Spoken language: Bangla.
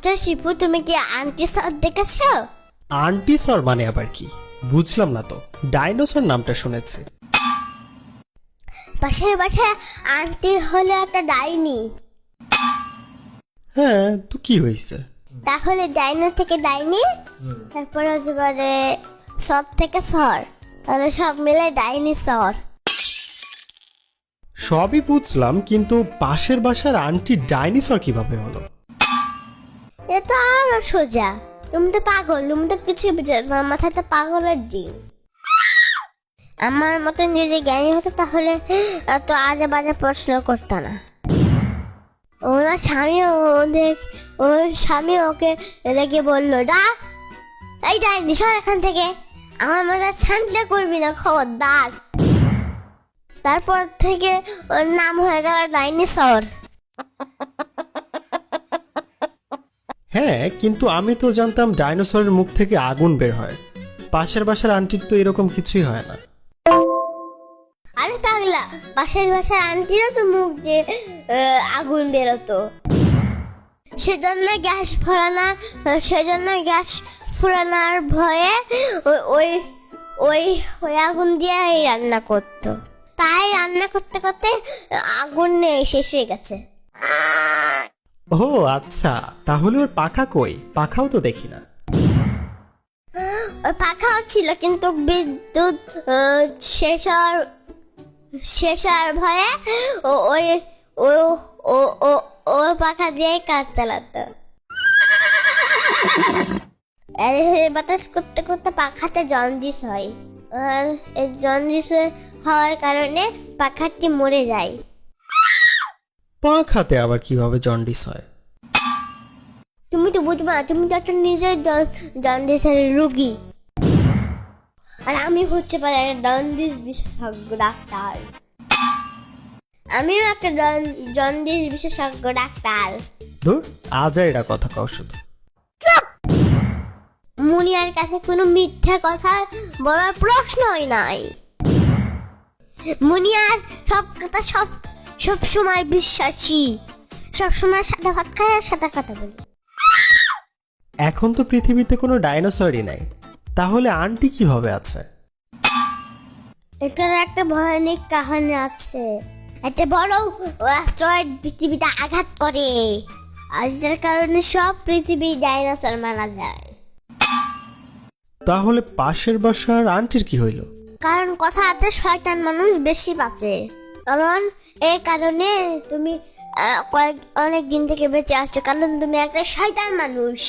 আচ্ছা শিপু, তুমি কি আন্টি সর দেখেছো? আন্টিসর মানে আবার কি? বুঝলাম না তো। ডাইনোসর নামটা শুনেছি। পাশের বাসায় আন্টি হলো একটা ডাইনি। হ্যাঁ, তো কি হয়েছে? তাহলে ডাইনো থেকে ডাইনি, তারপরে হচ্ছে পারে সর থেকে সর, তাহলে সব মিলে ডাইনি সর। সবই বুঝলাম, কিন্তু পাশের বাসার আন্টি ডাইনোসর কিভাবে হলো? এটা তো আরো সোজা। তুমি তো পাগল, তুমি তো কিছুই বুঝো না, তোমার মাথাটা পাগলের ডিম। আমার মতন যদি জ্ঞানী হতো তাহলে এত আজে বাজে প্রশ্ন করতো না। ওনার স্বামী ওকে রেগে বললো, এই ডাইনি সর এখান থেকে, আমার মনে শান্তিটা করবি না, খবরদার। তারপর থেকে ওর নাম হয়ে গেল ডাইনোসর। হ্যাঁ, কিন্তু আমি তো জানতাম ডাইনোসরের মুখ থেকে আগুন বের হয়। পাশের বাসার আন্টির তো এরকম কিছুই হয় না। আরে পাগলা, পাশের বাসার আন্টিরও তো মুখ দিয়ে আগুন বেরোতো। সেজন্য গ্যাস ফুরানোর ভয়ে ওই ওই ওই আগুন দিয়ে রান্না করতো। তাই রান্না করতে করতে আগুন শেষ হয়ে গেছে। ও আচ্ছা, তাহলে ওর পাখা কই? পাখাও তো দেখি না। ওই পাখাও ছিল, কিন্তু বিদ্যুৎ শেষ হওয়ার ভয়ে ওই ও ও ও ও পাখা দিয়ে কাজ চালাতো। আরে বাতাস করতে করতে পাখাতে জন্ডিস হয়, আর এই জন্ডিস হওয়ার কারণে পাখাটি মরে যায়। পাখাতে আবার কিভাবে জন্ডিস হয়? তুমি তো বুঝবা না, তুমি তো একটা নিজের জন্ডিসের রুগী, আর আমি হচ্ছে পারে একটা জন্ডিস বিশেষজ্ঞ ডাক্তার। আমিও একটা জন্ডিস বিশেষজ্ঞ ডাক্তার। ধুর, আজাইরা কথা কও শুধু। মুনিয়ার কাছে কোনো মিথ্যা কথা বলার প্রশ্নই নাই। মুনিয়ার সব কথা সব সময় বিশ্বাসী, সব সময় সাদা ভাত খায় আর সাদা কথা বলি। এখন তো পৃথিবীতে কোনো ডাইনোসরই নাই, তাহলে আন্টি কিভাবে আছে? এটার একটা ভয়ানক কাহিনী আছে। একটা বড় অ্যাস্টেরয়েড পৃথিবীতে আঘাত করে, আর যার কারণে সব পৃথিবী ডাইনোসর মারা যায়। তাহলে পাশের বাসার আন্টির কি হইল? কারণ কথা আছে, শয়তান মানুষ বেশি বাঁচে। কারণ এই কারণে তুমি অনেক দিন থেকে বেঁচে আসছো, কারণ তুমি একটা শয়তান মানুষ।